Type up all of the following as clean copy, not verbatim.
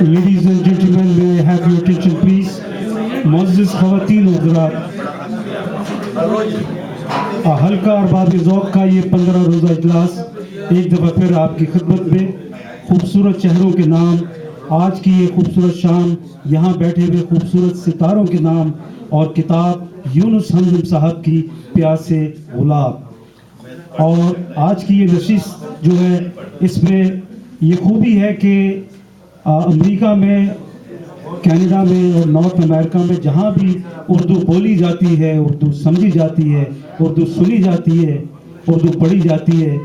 Ladies and gentlemen, may I have your attention please? معزز خواتین و حضرات، حلقہ ارباب ذوق کا یہ 15 روزہ اجلاس ایک دفعہ پھر آپ کی خدمت میں خوبصورت چہروں کے نام، آج کی یہ خوبصورت شام، یہاں بیٹھے ہوئے خوبصورت ستاروں کے نام اور کتاب یونس ہمدم صاحب کی پیاس گلاب۔ اور آج کی یہ نشست جو ہے، اس میں یہ خوبی ہے کہ امریکہ میں، کینیڈا میں اور نارتھ امریکہ میں جہاں بھی اردو بولی جاتی ہے، اردو سمجھی جاتی ہے، اردو سنی جاتی ہے، اردو پڑھی جاتی ہے،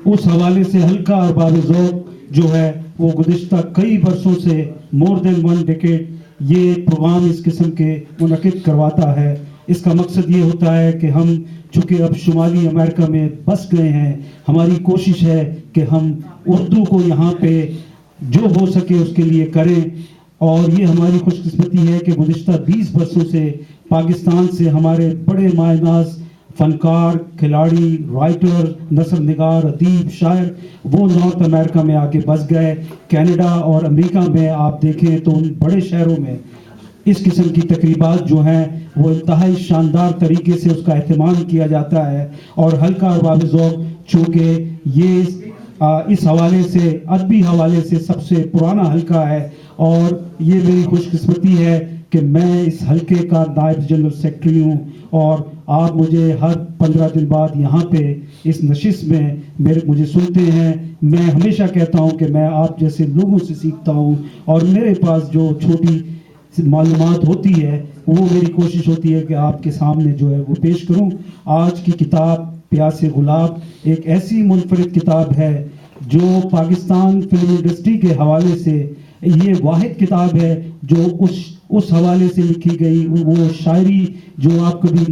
اس حوالے سے حلقہ ارباب ذوق جو ہے وہ گزشتہ کئی برسوں سے مور دین 1 ڈیکیڈ یہ پروگرام اس قسم کے منعقد کرواتا ہے۔ اس کا مقصد یہ ہوتا ہے کہ ہم چونکہ اب شمالی امریکہ میں بس گئے ہیں، ہماری کوشش ہے کہ ہم اردو کو یہاں پہ جو ہو سکے اس کے لیے کریں، اور یہ ہماری خوش قسمتی ہے کہ گزشتہ 20 برسوں سے پاکستان سے ہمارے بڑے مایہ ناز فنکار، کھلاڑی، رائٹر، نثر نگار، ادیب، شاعر وہ نارتھ امریکہ میں آ کے بس گئے۔ کینیڈا اور امریکہ میں آپ دیکھیں تو ان بڑے شہروں میں اس قسم کی تقریبات جو ہیں وہ انتہائی شاندار طریقے سے اس کا اہتمام کیا جاتا ہے۔ اور حلقہ ارباب ذوق چونکہ یہ اس حوالے سے، ادبی حوالے سے سب سے پرانا حلقہ ہے، اور یہ میری خوش قسمتی ہے کہ میں اس حلقے کا نائب جنرل سیکرٹری ہوں، اور آپ مجھے ہر 15 دن بعد یہاں پہ اس نشست میں مجھے سنتے ہیں۔ میں ہمیشہ کہتا ہوں کہ میں آپ جیسے لوگوں سے سیکھتا ہوں، اور میرے پاس جو چھوٹی معلومات ہوتی ہے وہ میری کوشش ہوتی ہے کہ آپ کے سامنے جو ہے وہ پیش کروں۔ آج کی کتاب پیاس گلاب ایک ایسی منفرد کتاب ہے جو پاکستان فلم انڈسٹری کے حوالے سے یہ واحد کتاب ہے جو اس حوالے سے لکھی گئی، وہ شاعری جو آپ کبھی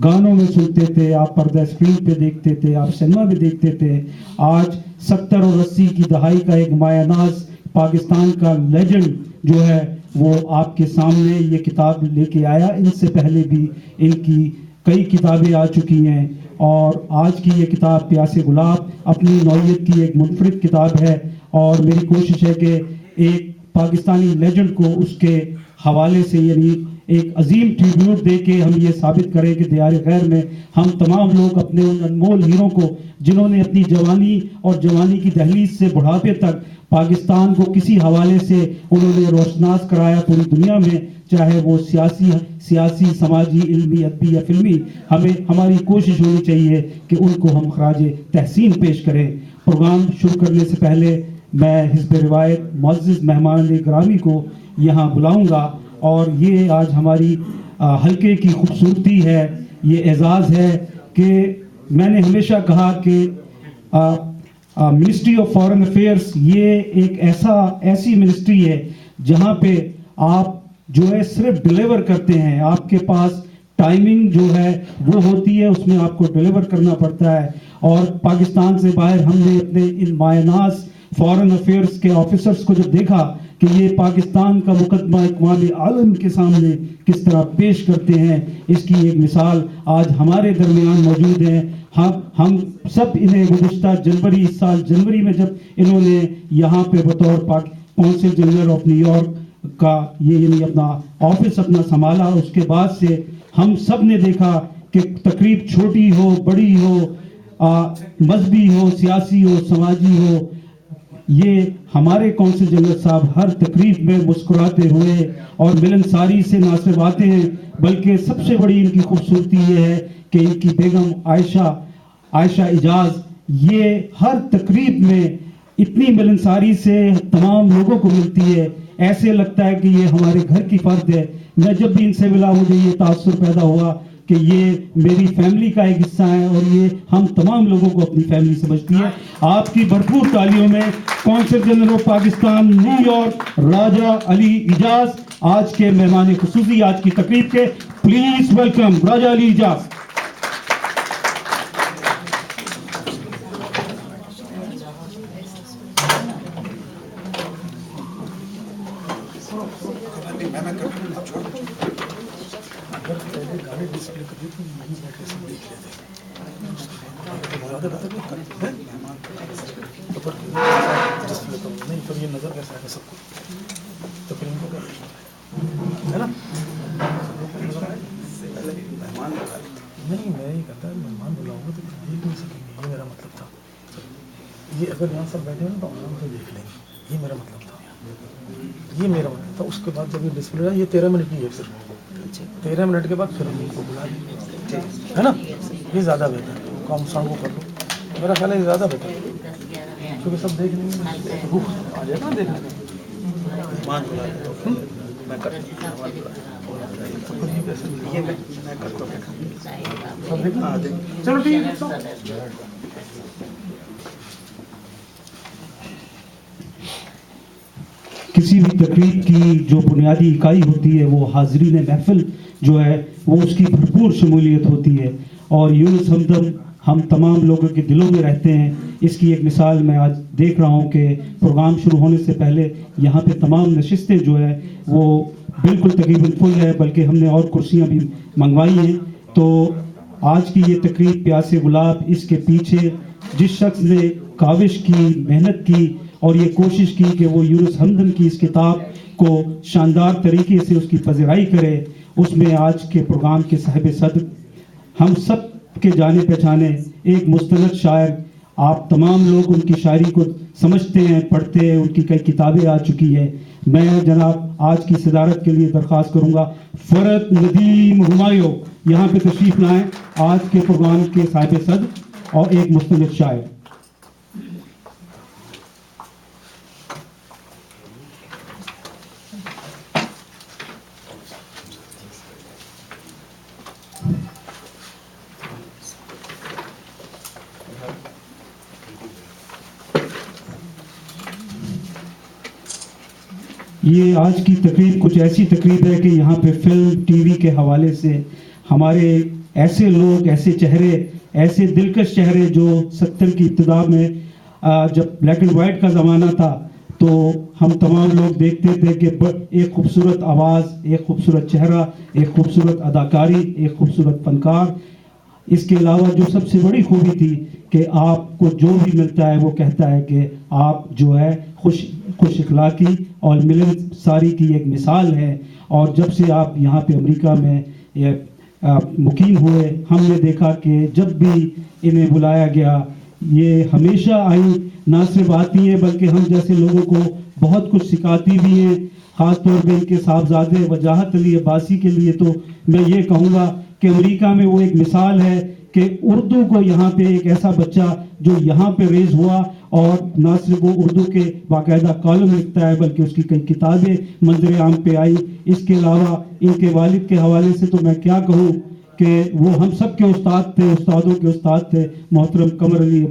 گانوں میں سنتے تھے، آپ پردہ اسکرین پہ دیکھتے تھے، آپ سنیما میں دیکھتے تھے، آج 70 اور 80 کی دہائی کا ایک مایہ ناز پاکستان کا لیجنڈ جو ہے وہ آپ کے سامنے یہ کتاب لے کے آیا۔ ان سے پہلے بھی ان کی کئی کتابیں آ چکی ہیں، اور آج کی یہ کتاب پیاس گلاب اپنی نوعیت کی ایک منفرد کتاب ہے، اور میری کوشش ہے کہ ایک پاکستانی لیجنڈ کو اس کے حوالے سے یعنی ایک عظیم ٹریبیوٹ دے کے ہم یہ ثابت کریں کہ دیار غیر میں ہم تمام لوگ اپنے ان انمول ہیروں کو جنہوں نے اپنی جوانی اور جوانی کی دہلیز سے بڑھاپے تک پاکستان کو کسی حوالے سے انہوں نے روشناس کرایا پوری دنیا میں، چاہے وہ سیاسی، سماجی، علمی، ادبی یا فلمی، ہماری کوشش ہونی چاہیے کہ ان کو ہم خراج تحسین پیش کریں۔ پروگرام شروع کرنے سے پہلے میں حزب روایت معزز مہمان گرامی کو یہاں بلاؤں گا، اور یہ آج ہماری حلقے کی خوبصورتی ہے، یہ اعزاز ہے کہ میں نے ہمیشہ کہا کہ منسٹری آف فارن افیئرس یہ ایک ایسی منسٹری ہے جہاں پہ آپ جو ہے صرف ڈیلیور کرتے ہیں, آپ کے پاس ٹائمنگ جو ہے وہ ہوتی ہے, اس میں آپ کو ڈیلیور کرنا پڑتا ہے. اور پاکستان سے باہر ہم نے اپنے ان مایہ فارن افیئرس کے آفیسرز کو جب دیکھا کہ یہ پاکستان کا مقدمہ اقوام عالم کے سامنے کس طرح پیش کرتے ہیں, اس کی ایک مثال آج ہمارے درمیان موجود ہے. ہم سب انہیں گزشتہ جنوری, اس سال جنوری میں جب انہوں نے یہاں پہ بطور council general of new York کا یہ یعنی اپنا آفس اپنا سنبھالا, اس کے بعد سے ہم سب نے دیکھا کہ تقریب چھوٹی ہو بڑی ہو, مذہبی ہو سیاسی ہو سماجی ہو, یہ ہمارے کونسل جنرل صاحب ہر تقریب میں مسکراتے ہوئے اور ملنساری سے نہ صرف آتے ہیں بلکہ سب سے بڑی ان کی خوبصورتی یہ ہے کہ ان کی بیگم عائشہ اعجاز یہ ہر تقریب میں اتنی ملنساری سے تمام لوگوں کو ملتی ہے, ایسے لگتا ہے کہ یہ ہمارے گھر کی فرد ہے. میں جب بھی ان سے ملا مجھے یہ تاثر پیدا ہوا کہ یہ میری فیملی کا ایک حصہ ہے اور یہ ہم تمام لوگوں کو اپنی فیملی سمجھتی ہے. آپ کی بھرپور تالیوں میں consul general of Pakistan New York Raja Ali Ijaz آج کے مہمان خصوصی آج کی تقریب کے. Please welcome Raja Ali Ijaz. نہیں میں یہ کہتا ہے مہمان بلاؤں گا تو دیکھ نہیں سکیں گے, یہ میرا مطلب تھا. یہ اگر یہاں سب بیٹھے ہیں تو آرام سے دیکھ لیں گے, یہ میرا مطلب تھا, یہ میرا مطلب تھا. اس کے بعد جب یہ ڈسپلے ہے یہ 13 منٹ کی ہے, صرف 13 منٹ کے بعد پھر ان کو بلا لیں ہے نا, یہ زیادہ بہتر ہے. کام سانگ کر لو, میرا خیال ہے یہ زیادہ بہتر ہے کیونکہ سب دیکھ لیں گے, آ جائے گا دیکھ لیں چلو ٹھیک ہے. کسی بھی تقریب کی جو بنیادی اکائی ہوتی ہے وہ حاضرین محفل جو ہے وہ اس کی بھرپور شمولیت ہوتی ہے, اور یونس ہمدم ہم تمام لوگوں کے دلوں میں رہتے ہیں. اس کی ایک مثال میں آج دیکھ رہا ہوں کہ پروگرام شروع ہونے سے پہلے یہاں پہ تمام نشستیں جو ہے وہ بالکل تقریباً فل ہے, بلکہ ہم نے اور کرسیاں بھی منگوائی ہیں. تو آج کی یہ تقریب پیاس گلاب, اس کے پیچھے جس شخص نے کاوش کی, محنت کی اور یہ کوشش کی کہ وہ یونس ہمدم کی اس کتاب کو شاندار طریقے سے اس کی پذیرائی کرے, اس میں آج کے پروگرام کے صاحب صدر ہم سب کے جانے پہچانے ایک مستند شاعر, آپ تمام لوگ ان کی شاعری کو سمجھتے ہیں, پڑھتے ہیں, ان کی کئی کتابیں آ چکی ہیں. میں جناب آج کی صدارت کے لیے درخواست کروں گا فرت ندیم ہمایوں یہاں پہ تشریف لائیں, آج کے پروگرام کے صاحب صدر اور ایک مستند شاعر. یہ آج کی تقریب کچھ ایسی تقریب ہے کہ یہاں پہ فلم ٹی وی کے حوالے سے ہمارے ایسے لوگ, ایسے چہرے, ایسے دلکش چہرے جو 70 کی ابتدا میں جب بلیک اینڈ وائٹ کا زمانہ تھا تو ہم تمام لوگ دیکھتے تھے کہ ایک خوبصورت آواز, ایک خوبصورت چہرہ, ایک خوبصورت اداکاری, ایک خوبصورت فنکار. اس کے علاوہ جو سب سے بڑی خوبی تھی کہ آپ کو جو بھی ملتا ہے وہ کہتا ہے کہ آپ جو ہے خوش اخلاقی اور ملن ساری کی ایک مثال ہے. اور جب سے آپ یہاں پہ امریکہ میں مقیم ہوئے ہم نے دیکھا کہ جب بھی انہیں بلایا گیا یہ ہمیشہ آئی, نہ صرف آتی ہیں بلکہ ہم جیسے لوگوں کو بہت کچھ سکھاتی بھی ہیں. خاص طور پہ ان کے صاحبزادے وجاہت علی عباسی کے لیے تو میں یہ کہوں گا کہ امریکہ میں وہ ایک مثال ہے کہ اردو کو یہاں پہ ایک ایسا بچہ جو یہاں پہ ریز ہوا اور نہ صرف وہ اردو کے باقاعدہ کالم لکھتا ہے بلکہ اس کی کئی کتابیں منظر عام پہ آئی. اس کے علاوہ ان کے والد کے حوالے سے تو میں کیا کہوں کہ وہ ہم سب کے استاد تھے, استادوں کے استاد تھے, محترم قمر علی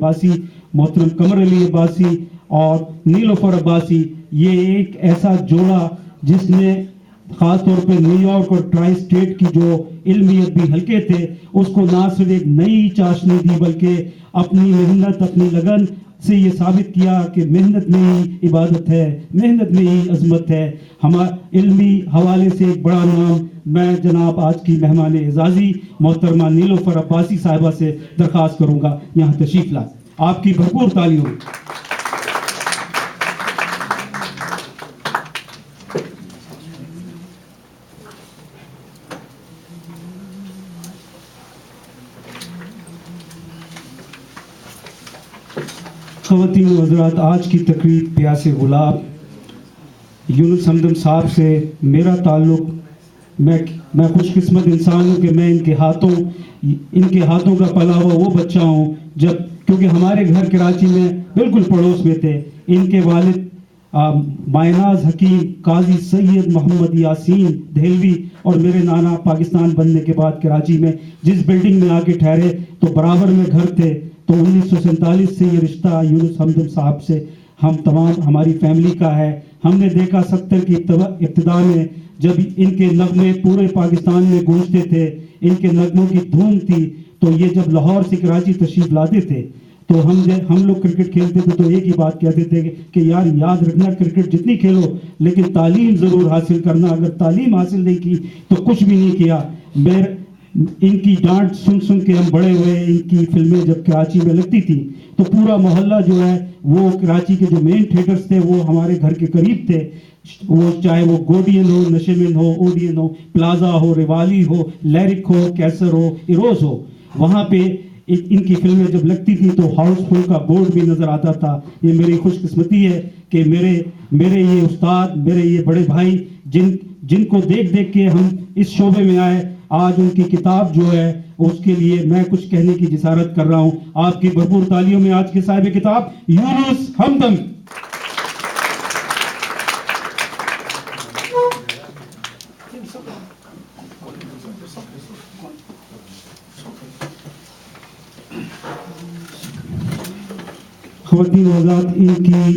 عباسی اور نیلوفر عباسی. ये एक ऐसा जोड़ा जिसने खास तौर पे न्यूयॉर्क और ट्राई स्टेट की जो इल्मियत भी हल्के थे उसको ना सिर्फ एक नई चाशनी दी बल्कि अपनी मेहनत अपनी लगन से ये साबित किया कि मेहनत में ही इबादत है, मेहनत में ही अजमत है। हमारे इल्मी हवाले से एक बड़ा नाम मैं जनाब आज की मेहमान एजाजी मोहतरमा नीलोफर अब्बासी साहिबा से दरख्वास्त करूंगा यहाँ तशरीफ ला। आपकी भरपूर तालियों। ख़वातीन व हज़रात, आज की तकरीब प्यासे गुलाब यूनुस हमदम साहब से मेरा ताल्लुक़, मैं खुशकिस्मत इंसान हूँ कि मैं इनके हाथों का पला हुआ वो बच्चा हूँ जब, क्योंकि हमारे घर कराची में बिल्कुल पड़ोस में थे। इनके वालिद मायनाज हकीम काजी सैयद मोहम्मद यासीन दहलवी और मेरे नाना पाकिस्तान बनने के बाद कराची में जिस बिल्डिंग में आके ठहरे तो बराबर में घर थे। तो 1947 से ये रिश्ता यूनुस हमदम साहब से हम तमाम हमारी फैमिली का है। हमने देखा 70 की इब्तिदा में जब इनके नगमे पूरे पाकिस्तान में गूंजते थे, इनके नगमों की धूम थी, तो ये जब लाहौर से कराची तशरीफ लाते थे तो हम लोग क्रिकेट खेलते थे तो एक ही बात कहते थे कि यार याद रखना क्रिकेट जितनी खेलो लेकिन तालीम ज़रूर हासिल करना, अगर तालीम हासिल नहीं की तो कुछ भी नहीं किया। इनकी डांट सुन सुन के हम बड़े हुए। इनकी फिल्में जब कराची में लगती थी तो पूरा मोहल्ला जो है वो कराची के जो मेन थिएटर्स थे वो हमारे घर के करीब थे, वो चाहे वो गोडियन हो, नशेमिन हो, ओडियन हो, प्लाजा हो, रिवाली हो, लैरिक हो, कैसर हो, इरोज हो, वहाँ पे इनकी फिल्में जब लगती थी तो हाउसफुल का बोर्ड भी नजर आता था। ये मेरी खुशकिस्मती है कि मेरे ये उस्ताद, मेरे ये बड़े भाई जिनको देख देख के हम इस शोबे में आए, आज उनकी किताब जो है उसके लिए मैं कुछ कहने की जिसारत कर रहा हूं। आपकी भरपूर तालियों में आज के साहिब किताब यूनुस हमदम। ख़वातीन व हज़रात, इनकी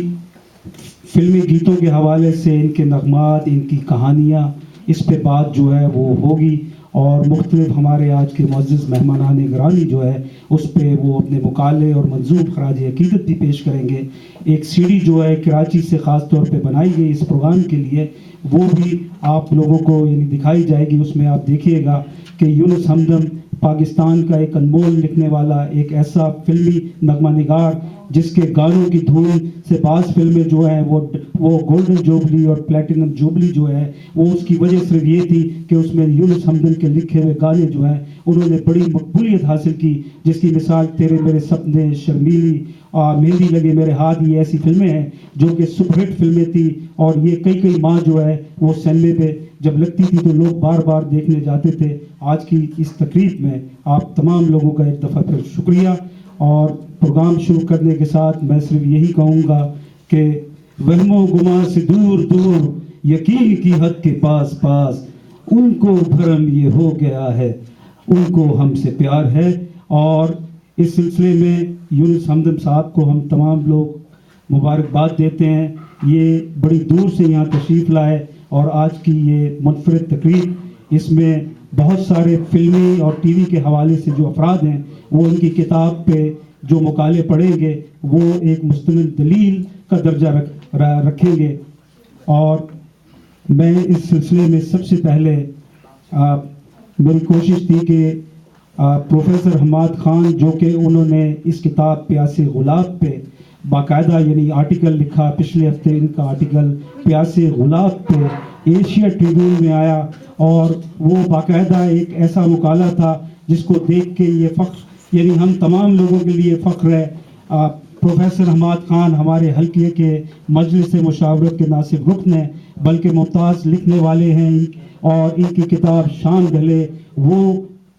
फिल्मी गीतों के हवाले से इनके नगमात, इनकी कहानियाँ, इस पे बात जो है वो होगी और मुख्तलिफ हमारे आज के मुअज़्ज़िज़ मेहमानान गिरामी जो है उस पे वो अपने मुकाले और मंजूम खराज अकीदत भी पेश करेंगे। एक सीडी जो है कराची से ख़ास तौर पे बनाई गई इस प्रोग्राम के लिए, वो भी आप लोगों को यानी दिखाई जाएगी। उसमें आप देखिएगा कि यूनुस हमदम पाकिस्तान का एक अनमोल लिखने वाला एक ऐसा फिल्मी नगमा निगार जिसके गानों की धूम से बाज़ फिल्में जो हैं वो गोल्डन जुबली और प्लेटिनम जुबली जो है वो उसकी वजह सिर्फ ये थी कि उसमें यूनुस हमदम के लिखे हुए गाने जो हैं उन्होंने बड़ी मकबूलियत हासिल की, जिसकी मिसाल तेरे मेरे सपने, शर्मीली, मेहंदी लगे मेरे हाथ, ये ऐसी फिल्में हैं जो कि सुपरहिट फिल्में थी। और ये कई माह जो है वो सिनेमे पे जब लगती थी तो लोग बार बार देखने जाते थे। आज की इस तकरीब में आप तमाम लोगों का एक दफ़ा फिर शुक्रिया। और प्रोग्राम शुरू करने के साथ मैं सिर्फ यही कहूँगा कि वहमो गुमा से दूर दूर, यकीन की हद के पास पास, उनको भरम ये हो गया है, उनको हमसे प्यार है। और इस सिलसिले में यूनुस हमदम साहब को हम तमाम लोग मुबारकबाद देते हैं। ये बड़ी दूर से यहाँ तशरीफ़ लाए और आज की ये मुनफरिद तकरीब, इसमें बहुत सारे फिल्मी और टीवी के हवाले से जो अफराद हैं वो उनकी किताब पे जो मुकाले पढ़ेंगे वो एक मुस्तनिद दलील का दर्जा रखेंगे। और मैं इस सिलसिले में सबसे पहले मेरी कोशिश थी कि प्रोफेसर हमाद खान जो कि उन्होंने इस किताब प्यासे गुलाब पे बाकायदा यानी आर्टिकल लिखा, पिछले हफ्ते इनका आर्टिकल प्यासे गुलाब पे एशिया ट्रिब्यून में आया और वो बाकायदा एक ऐसा मुकाला था जिसको देख के ये फ़ख्र यानी हम तमाम लोगों के लिए फ़ख्र है। प्रोफेसर हमाद खान हमारे हल्के के मजलिस मुशावरत के ना सिर्फ रुकन हैं बल्कि मुमताज़ लिखने वाले हैं। और इनकी किताब शान ढले वो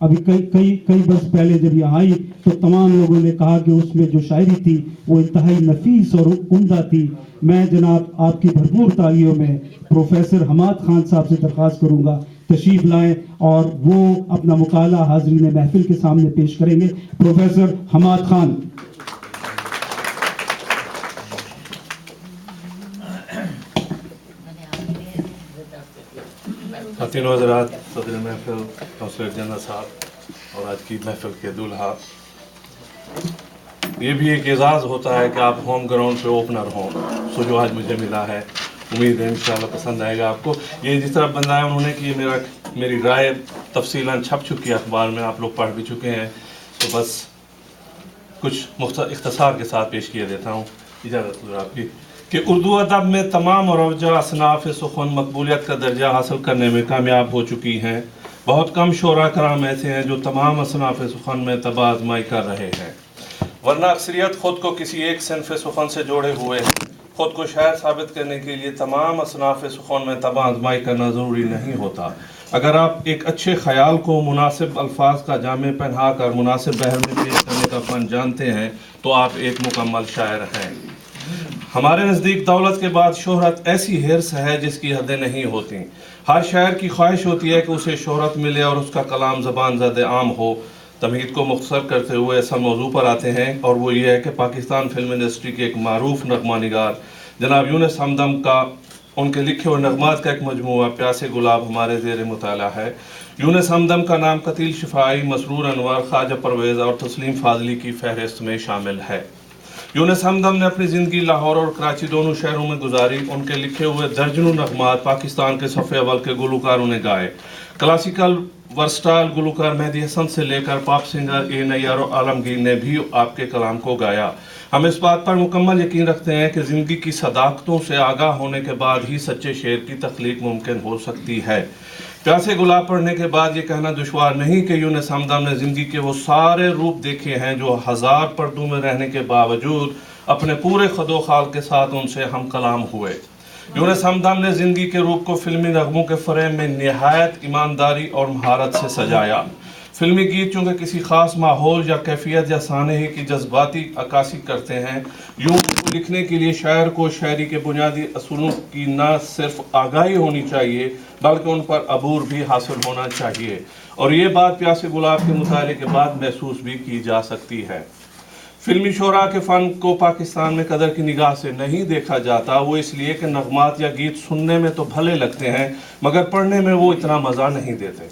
अभी कई बरस पहले जब ये आई तो तमाम लोगों ने कहा कि उसमें जो शायरी थी वो इंतहाई नफीस और उम्दा थी। मैं जनाब आपकी भरपूर तालियों में प्रोफेसर हमाद खान साहब से दरख्वास्त करूँगा तशरीफ़ लाएं और वो अपना मुकाला हाज़रीन महफिल के सामने पेश करेंगे। प्रोफेसर हमाद खान। खातिन हज़रात, सदर महफिल काउंसलर जनरल साहब और आज की महफिल के दूल्हा, ये भी एक एजाज़ होता है कि आप होम ग्राउंड पे ओपनर हों। सो जो आज मुझे मिला है, उम्मीद है इंशाल्लाह पसंद आएगा आपको। ये जिस तरह बताया उन्होंने कि ये मेरी राय तफसीलन छप चुकी है अखबार में, आप लोग पढ़ भी चुके हैं, तो बस कुछ इख्तिसार के साथ पेश किए देता हूँ, इजाज़त हो आपकी। कि उर्दू अदब में तमाम मरवजा असनाफ़ सुख़न मकबूलियत का दर्जा हासिल करने में कामयाब हो चुकी हैं। बहुत कम शोरा कराम ऐसे हैं जो तमाम असनाफ़ सुख़न में तबाह आज़माई कर रहे हैं, वरना अक्सरियत ख़ुद को किसी एक सिन्फ़ सुख़न से जोड़े हुए हैं। ख़ुद को शायर साबित करने के लिए तमाम असनाफ़ सुख़न में तबाह आज़माई करना ज़रूरी नहीं होता। अगर आप एक अच्छे ख़याल को मुनासिब अल्फाज का जामे पहना कर मुनासिब बहर में पेश करने का फ़न जानते हैं तो आप एक मुकम्मल शायर हैं। हमारे नज़दीक दौलत के बाद शोहरत ऐसी हिर्स है जिसकी हदें नहीं होती। हर शायर की ख्वाहिश होती है कि उसे शोहरत मिले और उसका कलाम ज़बान ज़द आम हो। तमहीद को मुख्तसर करते हुए असल मौजू पर आते हैं, और वो ये है कि पाकिस्तान फिल्म इंडस्ट्री के एक मारूफ नगमा निगार जनाब यूनुस हमदम का उनके लिखे हुए नगमात का एक मजमूआ प्यासे गुलाब हमारे ज़ेर मुताला है। यूनुस हमदम का नाम कतील शिफाई, मसरूर अनवर, ख्वाजा परवेज़ और तस्लीम फाजली की फहरिस्त में शामिल है। यूनुस हमदम ने अपनी ज़िंदगी लाहौर और कराची दोनों शहरों में गुजारी। उनके लिखे हुए दर्जनों नगमात पाकिस्तान के सफ़े अव्वल के गुलकारों ने गाए। क्लासिकल वर्सटाइल गुलकार मेहदी हसन से लेकर पॉप सिंगर ए नैयर और आलमगीर ने भी आपके कलाम को गाया। हम इस बात पर मुकम्मल यकीन रखते हैं कि ज़िंदगी की सदाकतों से आगाह होने के बाद ही सच्चे शेर की तख्लीक मुमकिन हो सकती है। प्यासे गुलाब पढ़ने के बाद ये कहना दुश्वार नहीं कि यूनुस हमदम ने ज़िंदगी के वो सारे रूप देखे हैं जो हज़ार पर्दों में रहने के बावजूद अपने पूरे खदो खाल के साथ उनसे हम कलाम हुए। यूनुस हमदम ने ज़िंदगी के रूप को फिल्मी नगमों के फ्रेम में निहायत ईमानदारी और महारत से सजाया। फिल्मी गीत चूँकि किसी ख़ास माहौल या कैफियत या सानहे की जज्बाती अक्कासी करते हैं, यूँ लिखने के लिए शायर को शायरी के बुनियादी असूलों की न सिर्फ आगाही होनी चाहिए बल्कि उन पर अबूर भी हासिल होना चाहिए, और ये बात प्यासे गुलाब के मुताले के बाद महसूस भी की जा सकती है। फिल्मी शोरा के फ़न को पाकिस्तान में कदर की निगाह से नहीं देखा जाता, वो इसलिए कि नगमात या गीत सुनने में तो भले लगते हैं मगर पढ़ने में वो इतना मज़ा नहीं देते।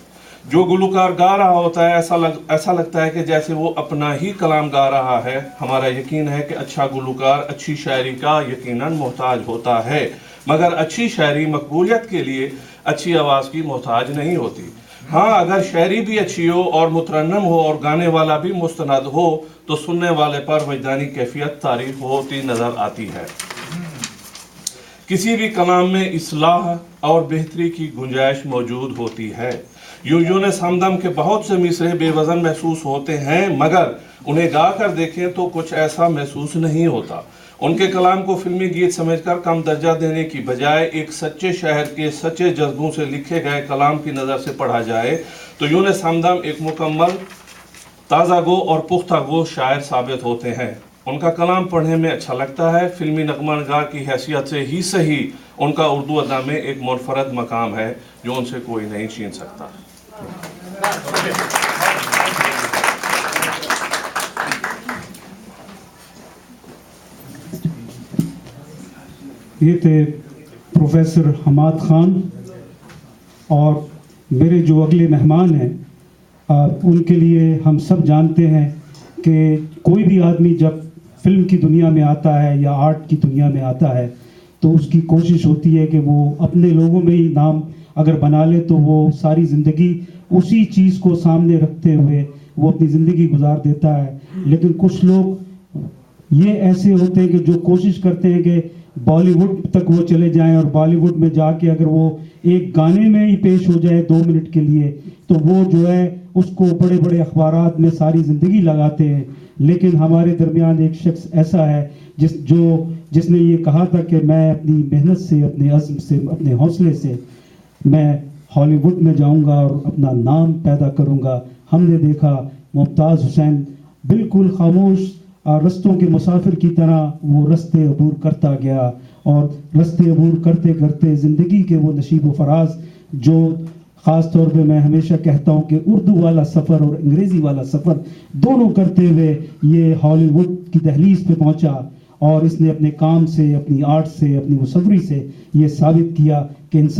जो गुलकार गा रहा होता है ऐसा लगता है कि जैसे वो अपना ही कलाम गा रहा है। हमारा यकीन है कि अच्छा गुलकार अच्छी शायरी का यकीनन मोहताज होता है, मगर अच्छी शायरी मकबूलियत के लिए अच्छी आवाज़ की मोहताज नहीं होती। हाँ, अगर शायरी भी अच्छी हो और मुतरन्नम हो और गाने वाला भी मुस्तनद हो तो सुनने वाले पर वजदानी कैफियत तारीफ होती नज़र आती है। किसी भी कलाम में इस्लाह और बेहतरी की गुंजाइश मौजूद होती है। यूनुस हमदम के बहुत से मिसरे बेवज़न महसूस होते हैं, मगर उन्हें गा कर देखें तो कुछ ऐसा महसूस नहीं होता। उनके कलाम को फिल्मी गीत समझकर कम दर्जा देने की बजाय एक सच्चे शायर के सच्चे जज्बों से लिखे गए कलाम की नज़र से पढ़ा जाए तो यूनुस हमदम एक मुकम्मल ताज़ा गो और पुख्ता गो शायर साबित होते हैं। उनका कलाम पढ़ने में अच्छा लगता है। फिल्मी नगमानगार की हैसियत से ही सही उनका उर्दू अदा में एक मुनफरद मकाम है जो उनसे कोई नहीं छीन सकता। ये थे प्रोफेसर हमाद खान, और मेरे जो अगले मेहमान हैं उनके लिए हम सब जानते हैं कि कोई भी आदमी जब फिल्म की दुनिया में आता है या आर्ट की दुनिया में आता है तो उसकी कोशिश होती है कि वो अपने लोगों में ही नाम अगर बना ले तो वो सारी ज़िंदगी उसी चीज़ को सामने रखते हुए वो अपनी ज़िंदगी गुजार देता है। लेकिन कुछ लोग ये ऐसे होते हैं कि जो कोशिश करते हैं कि बॉलीवुड तक वो चले जाएं और बॉलीवुड में जाके अगर वो एक गाने में ही पेश हो जाए 2 मिनट के लिए तो वो जो है उसको बड़े बड़े अखबारात में सारी ज़िंदगी लगाते हैं। लेकिन हमारे दरमियान एक शख्स ऐसा है जिसने ये कहा था कि मैं अपनी मेहनत से, अपने अज़्म से, अपने हौसले से मैं हॉलीवुड में जाऊंगा और अपना नाम पैदा करूंगा। हमने देखा मुमताज़ हुसैन बिल्कुल खामोश रस्तों के मुसाफिर की तरह वो रस्ते अबूर करता गया, और रस्ते अबूर करते करते ज़िंदगी के वो नशीब व फराज जो ख़ास तौर पे मैं हमेशा कहता हूँ कि उर्दू वाला सफ़र और अंग्रेज़ी वाला सफ़र दोनों करते हुए ये हॉलीवुड की दहलीज पे पहुँचा, और इसने अपने काम से, अपनी आर्ट से, अपनी मुसव्वरी से ये साबित किया कि इंसान